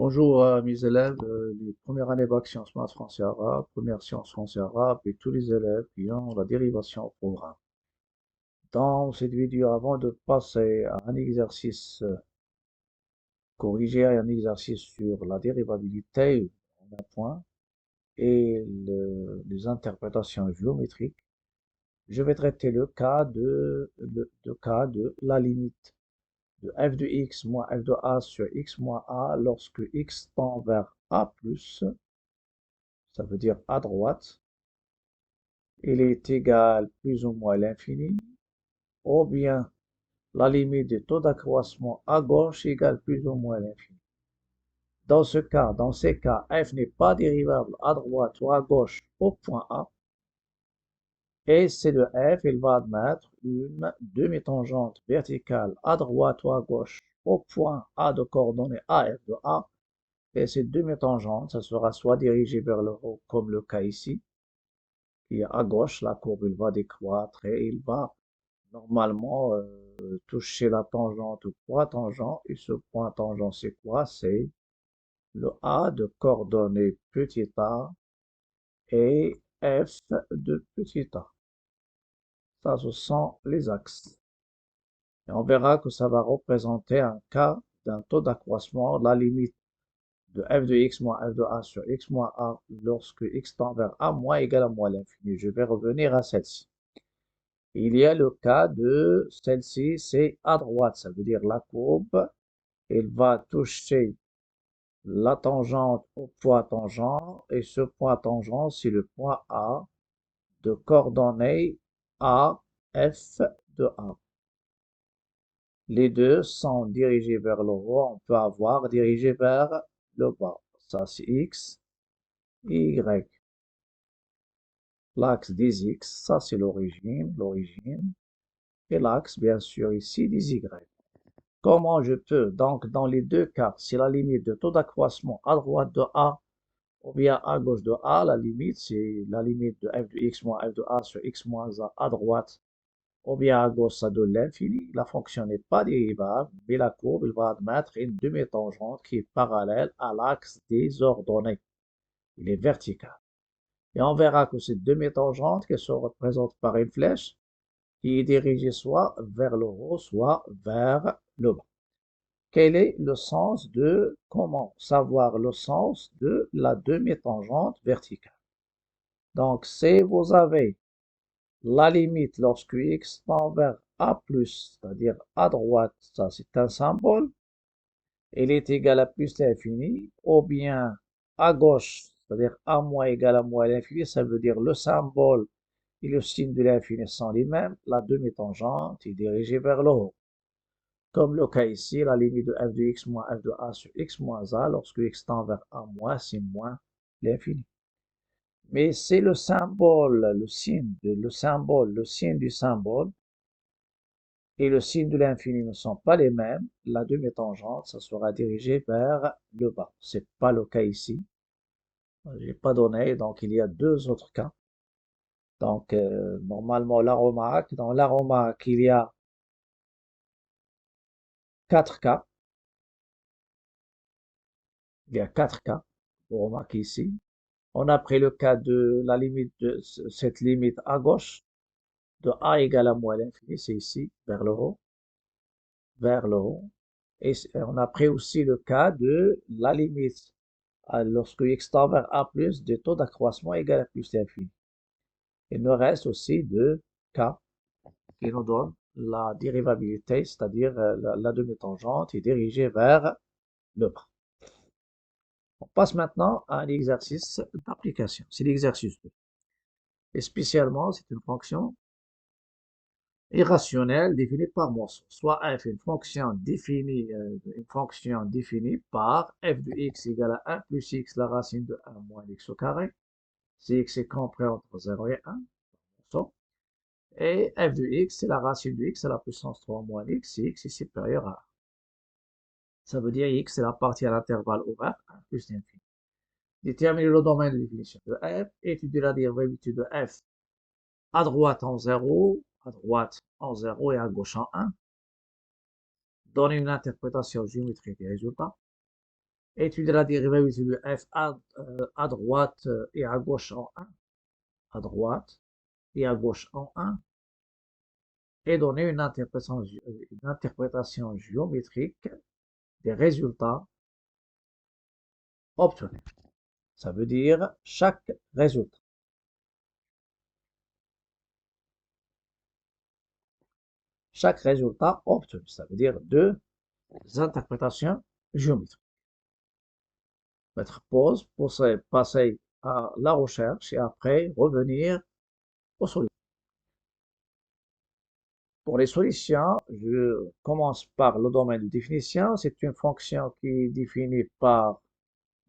Bonjour à mes élèves, les premières années bac sciences maths français arabe, première sciences français arabe et tous les élèves qui ont la dérivation au programme. Dans cette vidéo, avant de passer à un exercice corrigé, un exercice sur la dérivabilité en un point et les interprétations géométriques, je vais traiter le cas de la limite de f de x moins f de a sur x moins a lorsque x tend vers a plus, ça veut dire à droite, il est égal plus ou moins à l'infini, ou bien la limite du taux d'accroissement à gauche égale plus ou moins à l'infini. Dans ces cas, f n'est pas dérivable à droite ou à gauche au point A, et C de f, il va admettre une demi-tangente verticale à droite ou à gauche au point A de coordonnées AF de A, et cette demi-tangente, ça sera soit dirigée vers le haut, comme le cas ici, et à gauche, la courbe il va décroître et il va normalement toucher la tangente au point tangent. Et ce point tangent, c'est quoi? C'est le A de coordonnées petit a et F de petit a. Ça, ce sont les axes. Et on verra que ça va représenter un cas d'un taux d'accroissement, la limite de f de x moins f de a sur x moins a lorsque x tend vers a moins égal à moins l'infini. Je vais revenir à celle-ci. Il y a le cas de celle-ci, c'est à droite, ça veut dire la courbe, elle va toucher la tangente au point tangent, et ce point tangent, c'est le point A de coordonnées A, F de A. Les deux sont dirigés vers le haut, on peut avoir dirigé vers le bas. Ça, c'est X, Y. L'axe des X, ça, c'est l'origine, et l'axe, bien sûr, ici, des Y. Comment je peux, donc, dans les deux cas, si la limite de taux d'accroissement à droite de A ou bien à gauche de A, la limite, c'est la limite de f de x moins f de a sur x moins a à droite, ou bien à gauche, ça donne l'infini. La fonction n'est pas dérivable, mais la courbe, elle va admettre une demi-tangente qui est parallèle à l'axe des ordonnées. Il est vertical. Et on verra que cette demi-tangente, qu'elle se représente par une flèche, qui est dirigée soit vers le haut, soit vers le bas. Quel est le sens de, comment savoir le sens de la demi-tangente verticale? Donc, si vous avez la limite lorsque x tend vers a+, c'est-à-dire à droite, ça c'est un symbole, il est égal à plus l'infini, ou bien à gauche, c'est-à-dire a moins égal à moins l'infini, ça veut dire le symbole et le signe de l'infini sont les mêmes, la demi-tangente est dirigée vers le haut. Comme le cas ici, la limite de f de x moins f de a sur x moins a, lorsque x tend vers a moins, c'est moins l'infini. Mais c'est le symbole, le signe du symbole et le signe de l'infini ne sont pas les mêmes. La demi-tangente, ça sera dirigé vers le bas. C'est pas le cas ici. J'ai pas donné, donc il y a deux autres cas. Donc, normalement, l'aromaque, dans l'aromaque, il y a quatre cas. Il y a quatre cas. Vous remarquez ici. On a pris le cas de la limite de cette limite à gauche de a égale à moins l'infini, c'est ici, vers le haut, vers le haut. Et on a pris aussi le cas de la limite lorsque x tend vers a plus de taux d'accroissement égal à plus l'infini. Il nous reste aussi deux cas qui nous donnent la dérivabilité, c'est-à-dire la demi-tangente est dirigée vers le bas. On passe maintenant à un exercice d'application. C'est l'exercice 2. Et spécialement, c'est une fonction irrationnelle définie par Morse. Soit f est une fonction définie par f de x égale à 1 plus x la racine de 1 moins x au carré. Si x est compris entre 0 et 1, et f de x, c'est la racine de x à la puissance 3 moins x, si x est supérieur à 1. Ça veut dire x, c'est la partie à l'intervalle ouvert, 1 plus l'infini. Déterminer le domaine de définition de f, étudier la dérivabilité de f à droite en 0, à droite en 0 et à gauche en 1. Donner une interprétation géométrique des résultats. étudier la dérivabilité de f à droite et à gauche en 1, à droite et à gauche en 1, et donner une interprétation géométrique des résultats obtenus. Ça veut dire chaque résultat. Chaque résultat obtenu, ça veut dire deux interprétations géométriques. Mettre pause pour passer à la recherche et après revenir aux solutions. Pour les solutions, je commence par le domaine de définition. C'est une fonction qui est définie par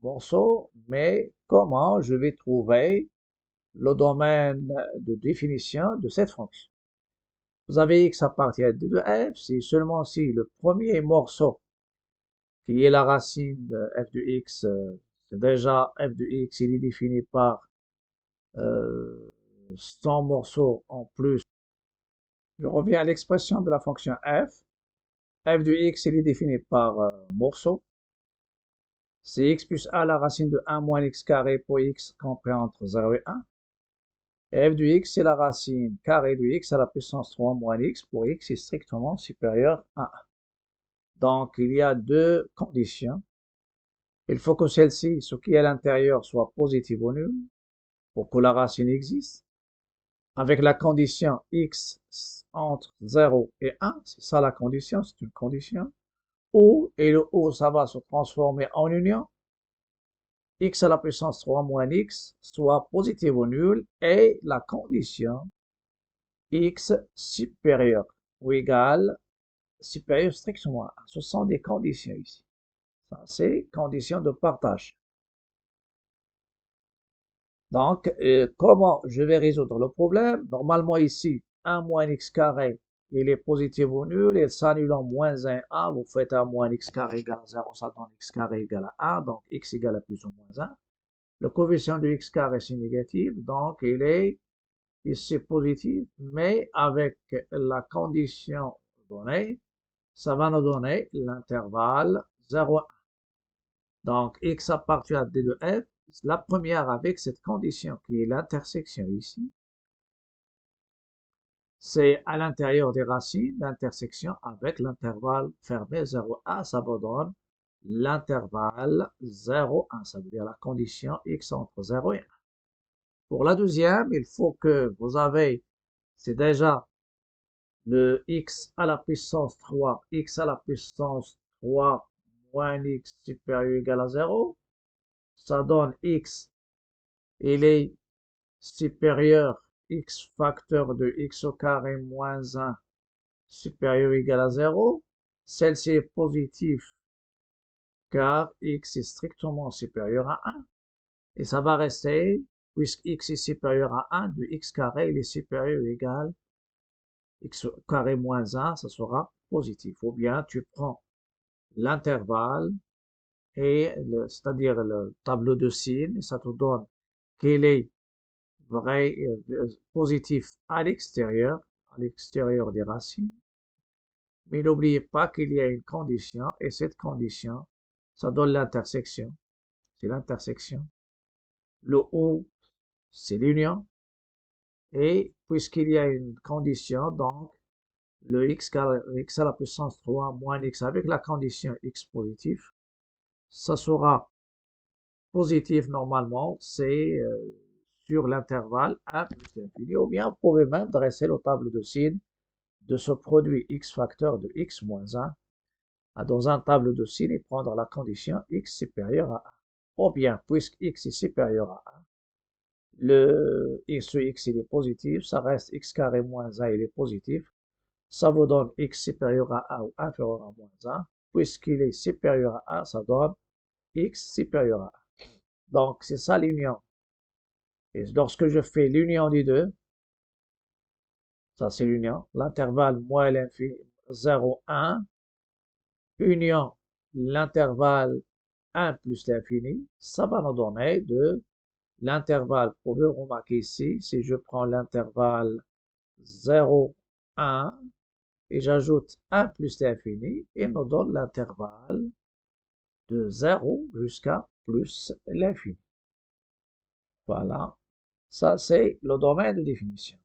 morceau, mais comment je vais trouver le domaine de définition de cette fonction? Vous avez x appartient à d de f, c'est seulement si le premier morceau, qui est la racine de f de x, c'est déjà f de x, il est défini par 100 morceaux en plus. Je reviens à l'expression de la fonction f. F de x, il est défini par morceau. C'est x plus a la racine de 1 moins x carré pour x compris entre 0 et 1. Et f de x, c'est la racine carrée de x à la puissance 3 moins x pour x est strictement supérieur à 1. Donc, il y a deux conditions. Il faut que celle-ci, ce qui est à l'intérieur, soit positive ou nulle pour que la racine existe. Avec la condition x entre 0 et 1, c'est ça la condition, c'est une condition. Ou, et le ou, ça va se transformer en union. X à la puissance 3 moins x, soit positive ou nulle, et la condition x supérieur ou égal, supérieur strictement à 1. Ce sont des conditions ici. Ça, c'est conditions de partage. Donc, comment je vais résoudre le problème? Normalement, ici, 1 moins x carré, il est positif ou nul, et s'annule en moins 1, vous faites 1 moins x carré égale à 0, ça donne x carré égale à 1, donc x égale à plus ou moins 1. Le coefficient de x carré, c'est négatif, donc il est ici positif, mais avec la condition donnée, ça va nous donner l'intervalle 0 à 1. Donc, x appartient à d de f. La première avec cette condition qui est l'intersection ici, c'est à l'intérieur des racines, l'intersection avec l'intervalle fermé 0, 1, ça vous donne l'intervalle 0, 1, ça veut dire la condition x entre 0 et 1. Pour la deuxième, il faut que vous avez, c'est déjà le x à la puissance 3, x à la puissance 3 moins x supérieur ou égal à 0, ça donne x, il est supérieur x facteur de x au carré moins 1 supérieur ou égal à 0. Celle-ci est positive car x est strictement supérieur à 1. Et ça va rester, puisque x est supérieur à 1, de x carré, il est supérieur ou égal x carré moins 1, ça sera positif. Ou bien tu prends l'intervalle, et c'est-à-dire le tableau de signes, et ça te donne qu'il est vrai, positif à l'extérieur des racines. Mais n'oubliez pas qu'il y a une condition, et cette condition, ça donne l'intersection. C'est l'intersection. Le ou, c'est l'union. Et puisqu'il y a une condition, donc le x à la puissance 3 moins x avec la condition x positif, ça sera positif normalement, c'est sur l'intervalle 1 plus l'infini, ou bien vous pouvez même dresser le tableau de signes de ce produit x facteur de x moins 1 dans un tableau de signes et prendre la condition x supérieur à 1. Ou bien, puisque x est supérieur à 1, le x il est positif, ça reste x carré moins 1, il est positif. Ça vous donne x supérieur à 1 ou inférieur à moins 1. Puisqu'il est supérieur à 1, ça donne x supérieur à 1. Donc, c'est ça l'union. Et lorsque je fais l'union des deux, ça c'est l'union, l'intervalle moins l'infini, 0, 1, union l'intervalle 1 plus l'infini, ça va nous donner de l'intervalle, vous pouvez remarquer ici, si je prends l'intervalle 0, 1, et j'ajoute 1 plus l'infini, il nous donne l'intervalle de 0 jusqu'à plus l'infini. Voilà, ça c'est le domaine de définition.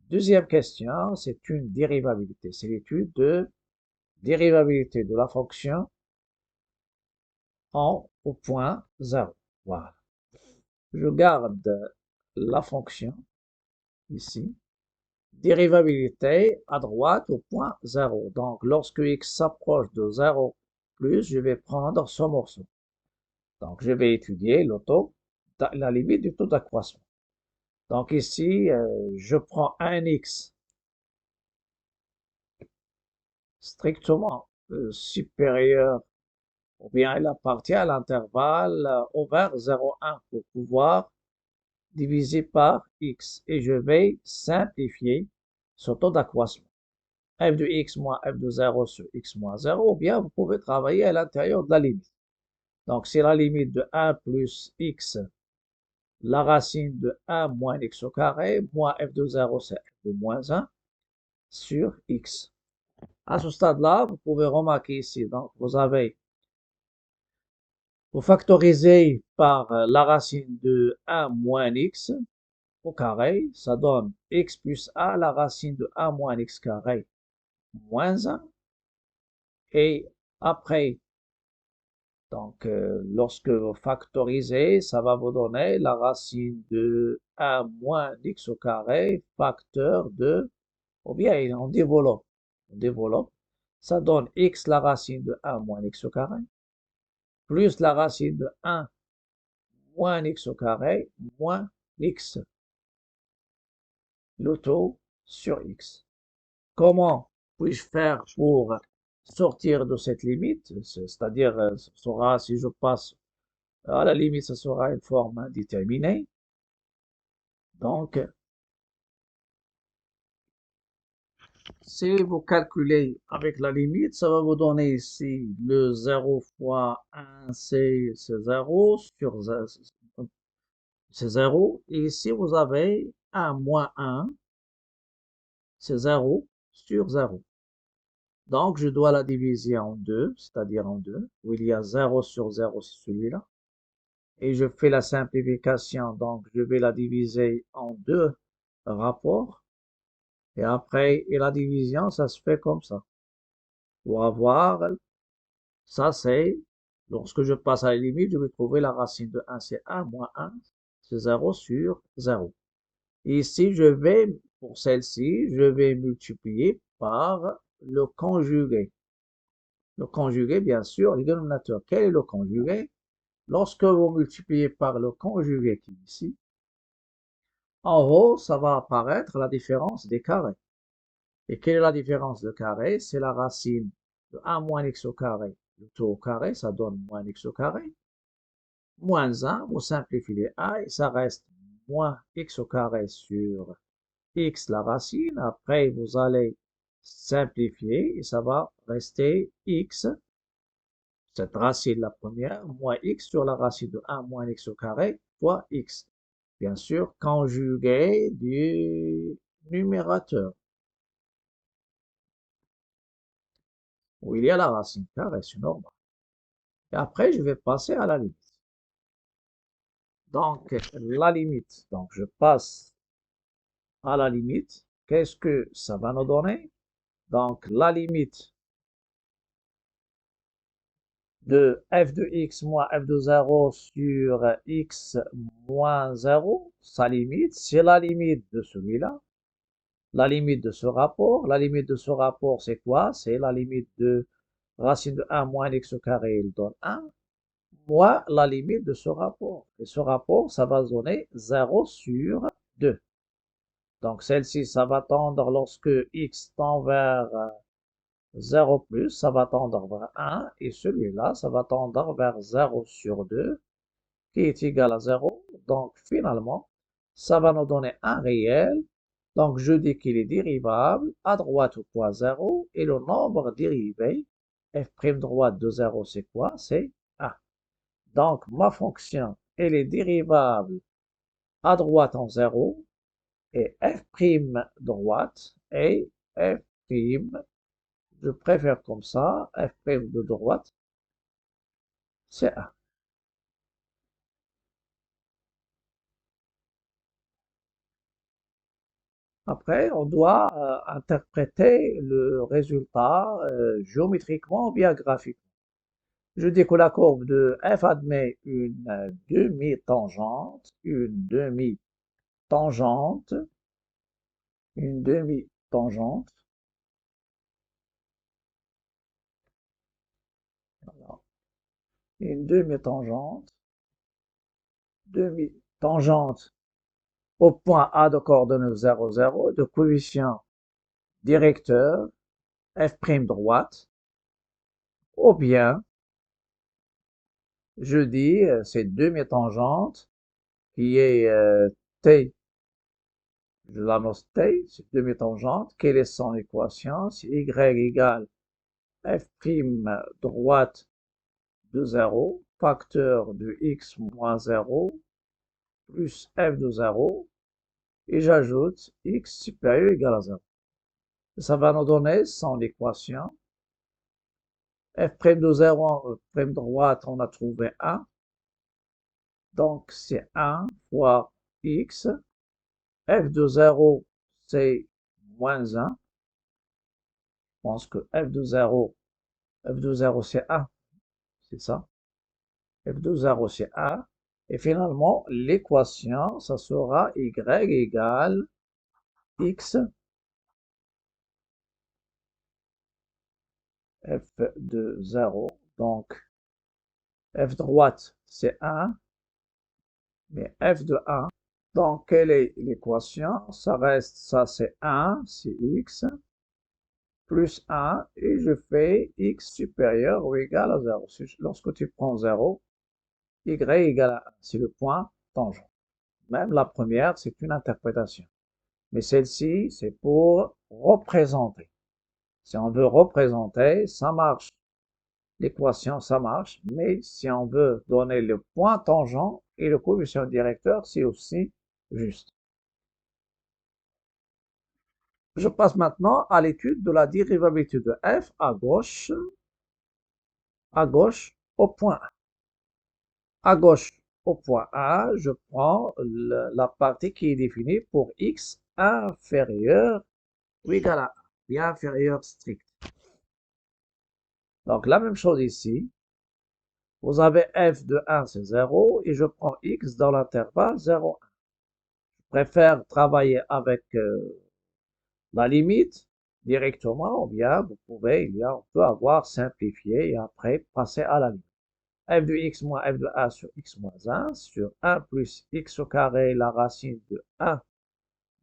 Deuxième question, c'est une dérivabilité. C'est l'étude de dérivabilité de la fonction au point 0. Voilà. Je garde la fonction ici. Dérivabilité à droite au point 0. Donc, lorsque x s'approche de 0 plus, je vais prendre ce morceau. Donc, je vais étudier la limite du taux d'accroissement. Donc, ici, je prends un x strictement supérieur, ou bien il appartient à l'intervalle ouvert 0,1 pour pouvoir diviser par x. Et je vais simplifier ce taux d'accroissement. F de x moins f de 0 sur x moins 0, ou bien vous pouvez travailler à l'intérieur de la limite. Donc, c'est la limite de 1 plus x, la racine de 1 moins x au carré, moins f de 0, c'est f de moins 1, sur x. À ce stade-là, vous pouvez remarquer ici, donc vous factorisez par la racine de 1 moins x au carré, ça donne x plus a, la racine de 1 moins x carré, moins 1. Et après, donc, lorsque vous factorisez, ça va vous donner la racine de 1 moins x au carré, facteur de, ou bien on développe, ça donne x la racine de 1 moins x au carré, plus la racine de 1 moins x au carré, moins x, le taux sur x. Comment puis-je faire pour sortir de cette limite? C'est-à-dire, si je passe à la limite, ce sera une forme indéterminée. Donc, si vous calculez avec la limite, ça va vous donner ici le 0 fois 1, c'est 0 sur 0, c'est 0. Et ici, vous avez 1 moins 1, c'est 0 sur 0. Donc, je dois la diviser en 2, c'est-à-dire en 2, où il y a 0 sur 0, c'est celui-là. Et je fais la simplification, donc je vais la diviser en deux rapports. Et après, et la division, ça se fait comme ça. Pour avoir, ça c'est, lorsque je passe à la limite, je vais trouver la racine de 1, c'est 1 moins 1, c'est 0 sur 0. Ici, pour celle-ci, je vais multiplier par le conjugué. Le conjugué, bien sûr, les dénominateurs. Quel est le conjugué? Lorsque vous multipliez par le conjugué qui est ici, en haut, ça va apparaître la différence des carrés. Et quelle est la différence de carré? C'est la racine de 1 moins x au carré. Le taux au carré, ça donne moins x au carré. Moins 1, vous simplifiez les a et ça reste moins x au carré sur x la racine. Après, vous allez simplifier et ça va rester x, cette racine la première, moins x sur la racine de 1 moins x au carré fois x. Bien sûr, conjugué du numérateur, où il y a la racine carrée, c'est normal. Et après, je vais passer à la limite. Donc, la limite, donc je passe à la limite. Qu'est-ce que ça va nous donner? Donc, la limite de f de x moins f de 0 sur x moins 0, sa limite, c'est la limite de celui-là. La limite de ce rapport. La limite de ce rapport, c'est quoi? C'est la limite de racine de 1 moins x au carré, il donne 1. Moins la limite de ce rapport. Et ce rapport, ça va donner 0 sur 2. Donc celle-ci, ça va tendre lorsque x tend vers 0 plus, ça va tendre vers 1. Et celui-là, ça va tendre vers 0 sur 2, qui est égal à 0. Donc finalement, ça va nous donner un réel. Donc je dis qu'il est dérivable à droite au point 0. Et le nombre dérivé, f' droite de 0, c'est quoi? C'est 1. Donc, ma fonction, elle est dérivable à droite en 0 et f' droite et f', je préfère comme ça, f' de droite c'est 1. Après, on doit interpréter le résultat géométriquement ou bien graphiquement. Je dis que la courbe de f admet une demi-tangente, tangente, une demi-tangente, voilà, une demi-tangente au point A de coordonnées 0, 0, de coefficient directeur, f' droite, ou bien, je dis, cette demi-tangente qui est t, je l'annonce t, cette demi-tangente, quelle est son équation? C'est y égale f' droite de 0, facteur de x moins 0, plus f de 0, et j'ajoute x supérieur ou égal à 0. Ça va nous donner son équation. F' de 0, f' droite, on a trouvé 1. Donc, c'est 1 fois x. F de 0, c'est moins 1. Je pense que f de 0 c'est 1. C'est ça. F de 0, c'est 1. Et finalement, l'équation, ça sera y égale x f de 0. Donc, f droite, c'est 1, mais f de 1. Donc, quelle est l'équation? Ça reste, ça c'est 1, c'est x, plus 1, et je fais x supérieur ou égal à 0. Lorsque tu prends 0, y égale à 1, c'est le point tangent. Même la première, c'est une interprétation. Mais celle-ci, c'est pour représenter. Si on veut représenter, ça marche. L'équation, ça marche. Mais si on veut donner le point tangent et le coefficient directeur, c'est aussi juste. Je passe maintenant à l'étude de la dérivabilité de f à gauche au point A. À gauche au point A, je prends la partie qui est définie pour x inférieur ou égal à 1, bien inférieur strict. Donc la même chose ici. Vous avez f de 1, c'est 0, et je prends x dans l'intervalle 0, 1. Je préfère travailler avec la limite directement, ou bien vous pouvez, on peut avoir simplifié et après passer à la limite. F de x moins f de 1 sur x moins 1 sur 1 plus x au carré, la racine de 1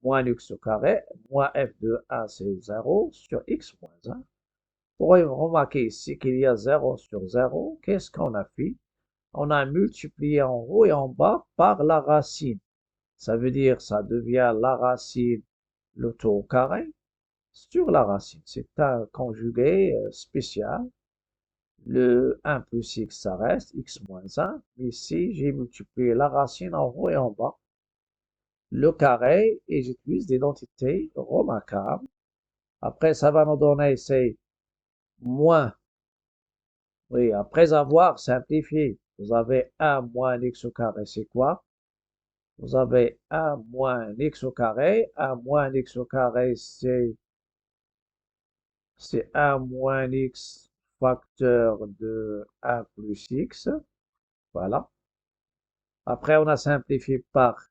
moins x au carré, moins f de 1 c'est 0 sur x moins 1. Pour remarquer ici qu'il y a 0 sur 0, qu'est-ce qu'on a fait? On a multiplié en haut et en bas par la racine. Ça veut dire ça devient la racine, le tout au carré, sur la racine. C'est un conjugué spécial. Le 1 plus x, ça reste x moins 1. Ici, j'ai multiplié la racine en haut et en bas. Le carré, et j'utilise l'identité remarquable. Après, ça va nous donner, c'est moins. Oui, après avoir simplifié, vous avez 1 moins x au carré, c'est quoi? Vous avez 1 moins x au carré. 1 moins x au carré, c'est 1 moins x facteur de 1 plus x. Voilà. Après, on a simplifié par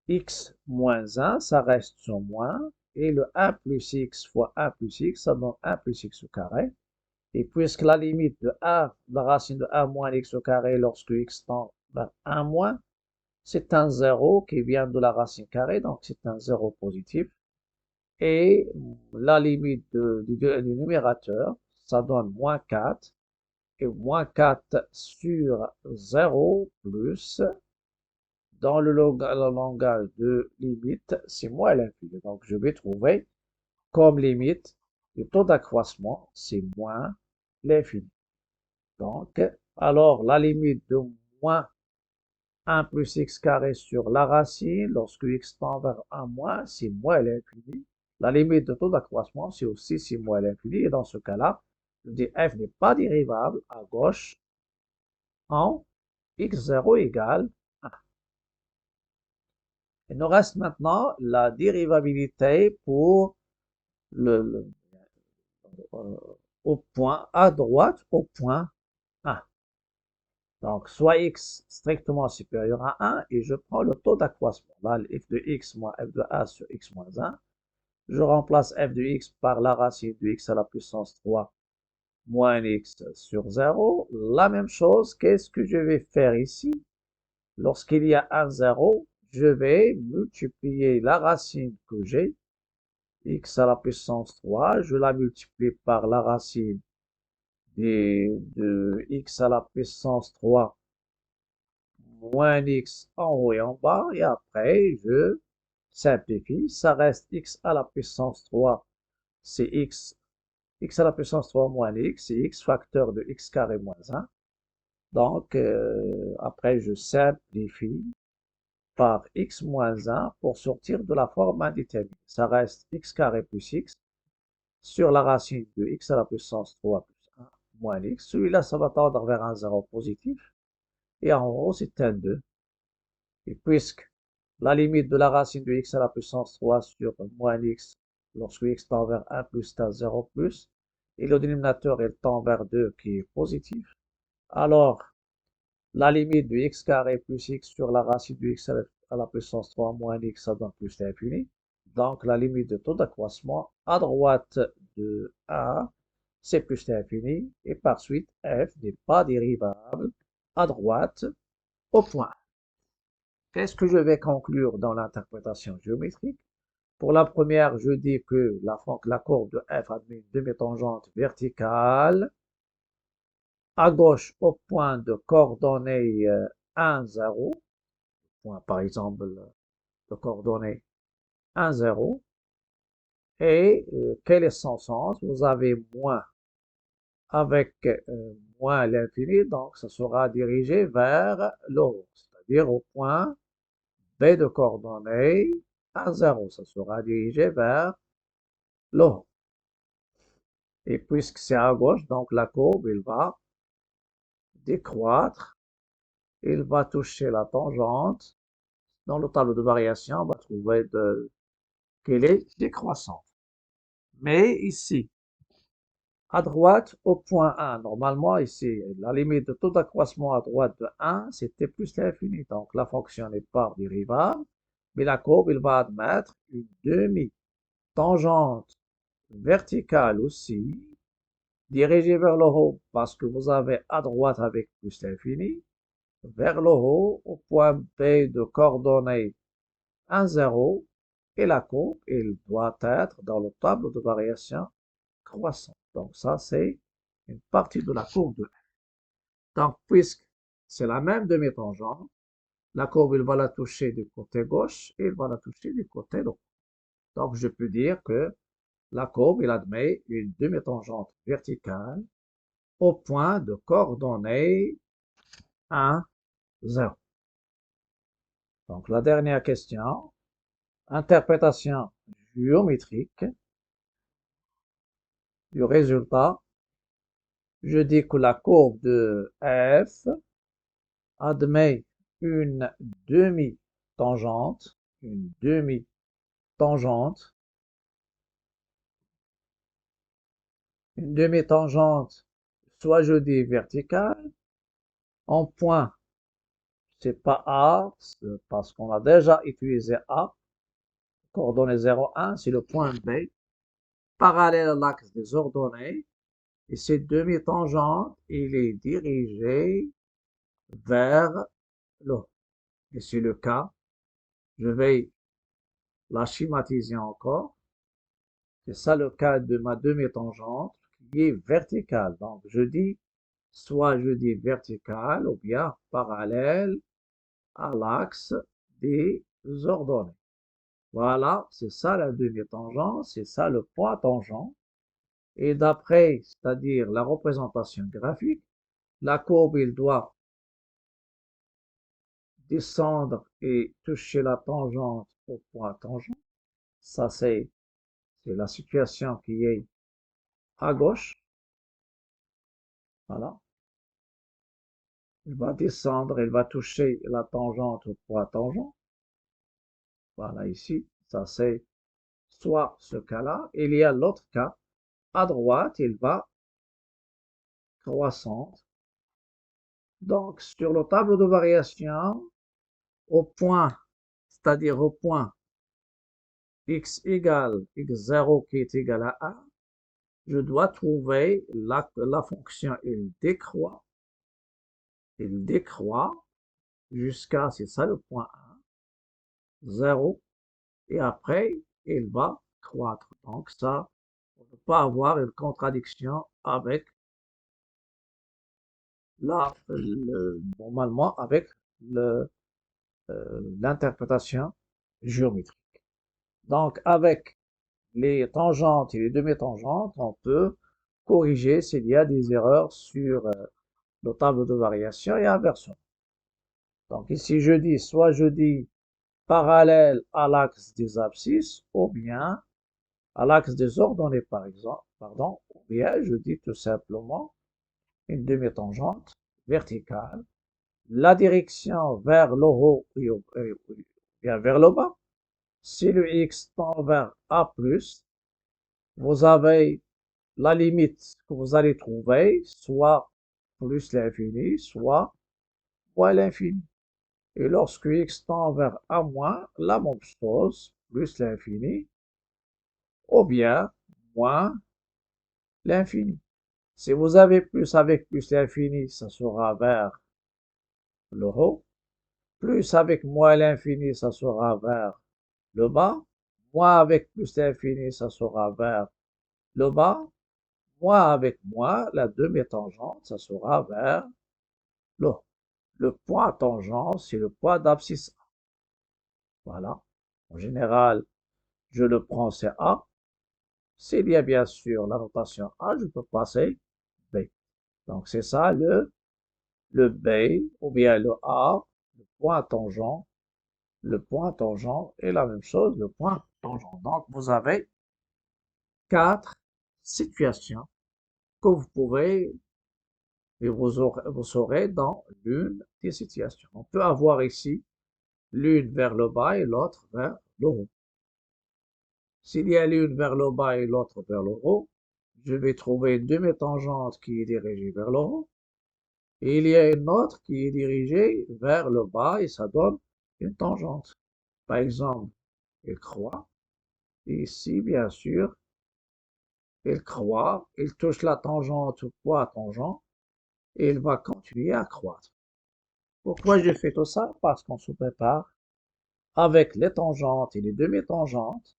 x moins 1, ça reste son moins. Et le 1 plus x fois 1 plus x, ça donne 1 plus x au carré. Et puisque la limite de 1, la racine de 1 moins x au carré lorsque x tend vers 1 moins, c'est un 0 qui vient de la racine carrée, donc c'est un 0 positif. Et la limite du numérateur, ça donne moins 4. Et moins 4 sur 0 plus, dans le langage de limite, c'est moins l'infini. Donc je vais trouver comme limite le taux d'accroissement, c'est moins l'infini. Donc, alors la limite de moins 1 plus x carré sur la racine, lorsque x tend vers 1 moins, c'est moins l'infini. La limite de taux d'accroissement, c'est aussi c'est moins l'infini. Et dans ce cas-là, je dis f n'est pas dérivable à gauche en x0 égale 1. Il nous reste maintenant la dérivabilité pour le, euh, au point à droite au point 1. Donc, soit x strictement supérieur à 1 et je prends le taux d'accroissement. Là, f de x moins f de a sur x moins 1. Je remplace f de x par la racine de x à la puissance 3 moins x sur 0. La même chose, qu'est-ce que je vais faire ici? Lorsqu'il y a un 0, je vais multiplier la racine que j'ai, x à la puissance 3, je la multiplie par la racine de x à la puissance 3 moins x en haut et en bas, et après je simplifie, ça reste x à la puissance 3, c'est x à la puissance 3 moins x, c'est x facteur de x carré moins 1. Donc, après je simplifie par x moins 1 pour sortir de la forme indéterminée. Ça reste x carré plus x sur la racine de x à la puissance 3 plus 1 moins x. Celui-là, ça va tendre vers un 0 positif. Et en haut, c'est un 2. Et puisque la limite de la racine de x à la puissance 3 sur moins x, lorsque x tend vers 1 plus, c'est un 0 plus, et le dénominateur, il tend vers 2 qui est positif, alors la limite de x carré plus x sur la racine de x à la puissance 3 moins x, ça donne plus l'infini. Donc, la limite de taux d'accroissement à droite de A, c'est plus l'infini. Et par suite, f n'est pas dérivable à droite au point. Qu'est-ce que je vais conclure dans l'interprétation géométrique? Pour la première, je dis que la courbe de f admet une demi-tangente verticale à gauche au point de coordonnées 1, 0. Point, par exemple, de coordonnées 1, 0. Et quel est son sens? Vous avez moins avec moins l'infini, donc ça sera dirigé vers le haut, c'est-à-dire au point B de coordonnées 1, 0. Ça sera dirigé vers le haut. Et puisque c'est à gauche, donc la courbe, il va décroître, il va toucher la tangente. Dans le tableau de variation, on va trouver qu'elle est décroissante. Mais ici, à droite, au point 1, normalement ici, la limite de taux d'accroissement à droite de 1, c'était plus l'infini. Donc la fonction n'est pas dérivable, mais la courbe, il va admettre une demi-tangente verticale aussi, dirigée vers le haut, parce que vous avez à droite avec plus l'infini, vers le haut, au point B de coordonnées 1, 0, et la courbe, elle doit être dans le tableau de variation croissante. Donc ça, c'est une partie de la courbe de f. Donc, puisque c'est la même demi-tangente, la courbe, il va la toucher du côté gauche et il va la toucher du côté droit. Donc, je peux dire que la courbe, il admet une demi-tangente verticale au point de coordonnées 1, 0. Donc, la dernière question, interprétation géométrique du résultat. Je dis que la courbe de f admet une demi-tangente, une demi-tangente, une demi-tangente, soit je dis verticale, en point, c'est pas A, parce qu'on a déjà utilisé A, coordonnée 0, 1, c'est le point B, parallèle à l'axe des ordonnées, et cette demi-tangente, il est dirigé vers le haut. Et c'est le cas, je vais la schématiser encore. C'est ça le cas de ma demi-tangente qui est verticale. Donc, soit je dis verticale ou bien parallèle à l'axe des ordonnées. Voilà, c'est ça la demi-tangente, c'est ça le point tangent. Et d'après, c'est-à-dire la représentation graphique, la courbe, il doit descendre et toucher la tangente au point tangent. Ça, c'est la situation qui est à gauche. Voilà. Il va descendre, il va toucher la tangente au point tangent. Voilà, ici, ça c'est soit ce cas-là. Il y a l'autre cas. À droite, il va croissante. Donc, sur le tableau de variation, au point, c'est-à-dire au point x égale x0 qui est égal à 1, je dois trouver la fonction, il décroît jusqu'à, c'est ça le point 1, 0, et après, il va croître. Donc ça, on ne peut pas avoir une contradiction avec normalement avec l'interprétation géométrique. Donc avec les tangentes et les demi-tangentes, on peut corriger s'il y a des erreurs sur le tableau de variation et inversement. Donc ici, soit je dis parallèle à l'axe des abscisses, ou bien à l'axe des ordonnées, par exemple, pardon, ou bien je dis tout simplement une demi-tangente verticale, la direction vers le haut et bien vers le bas. Si le x tend vers A+, vous avez la limite que vous allez trouver, soit plus l'infini, soit moins l'infini. Et lorsque x tend vers A-, la même chose, plus l'infini, ou bien moins l'infini. Si vous avez plus avec plus l'infini, ça sera vers le haut. Plus avec moins l'infini, ça sera vers le bas. Moins avec plus l'infini, ça sera vers le bas. Moins avec moins, la demi-tangente, ça sera vers le haut. Le point tangent, c'est le point d'abscisse A. Voilà. En général, je le prends, c'est A. S'il y a bien sûr la notation A, je peux passer B. Donc c'est ça le B ou bien le A, le point tangent. Le point tangent est la même chose, le point tangent. Donc vous avez 4 situations que vous pouvez et vous saurez dans l'une des situations. On peut avoir ici l'une vers le bas et l'autre vers le haut. S'il y a l'une vers le bas et l'autre vers le haut, je vais trouver une demi-tangente qui est dirigée vers le haut. Et il y a une autre qui est dirigée vers le bas et ça donne une tangente. Par exemple, il croît. Et ici, bien sûr, il croît, il touche la tangente au point tangent et il va continuer à croître. Pourquoi je fais tout ça? Parce qu'on se prépare avec les tangentes et les demi-tangentes.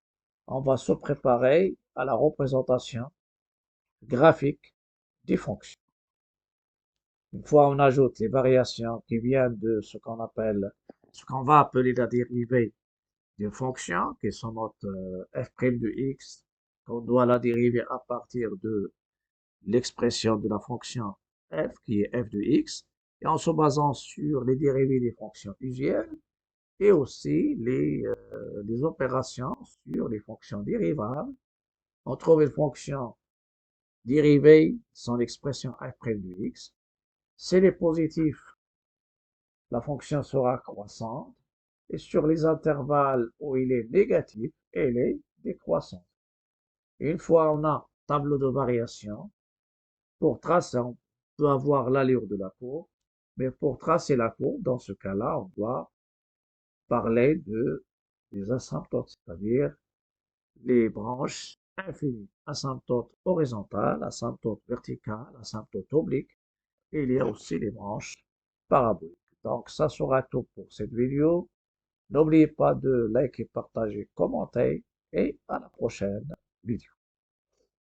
On va se préparer à la représentation graphique des fonctions. Une fois on ajoute les variations qui viennent de ce qu'on va appeler la dérivée d'une fonction, qui sont notre f' de x, qu'on doit la dériver à partir de l'expression de la fonction f, qui est f de x, et en se basant sur les dérivées des fonctions usuelles, et aussi les opérations sur les fonctions dérivables. On trouve une fonction dérivée, son expression f' de x. Si elle est positive, la fonction sera croissante, et sur les intervalles où il est négatif, elle est décroissante. Une fois on a tableau de variation, pour tracer, on peut avoir l'allure de la courbe, mais pour tracer la courbe, dans ce cas-là, on doit parler des asymptotes, c'est-à-dire les branches infinies, asymptote horizontale, asymptote verticale, asymptote oblique, et il y a aussi les branches paraboliques. Donc ça sera tout pour cette vidéo. N'oubliez pas de liker, partager, commenter, et à la prochaine vidéo.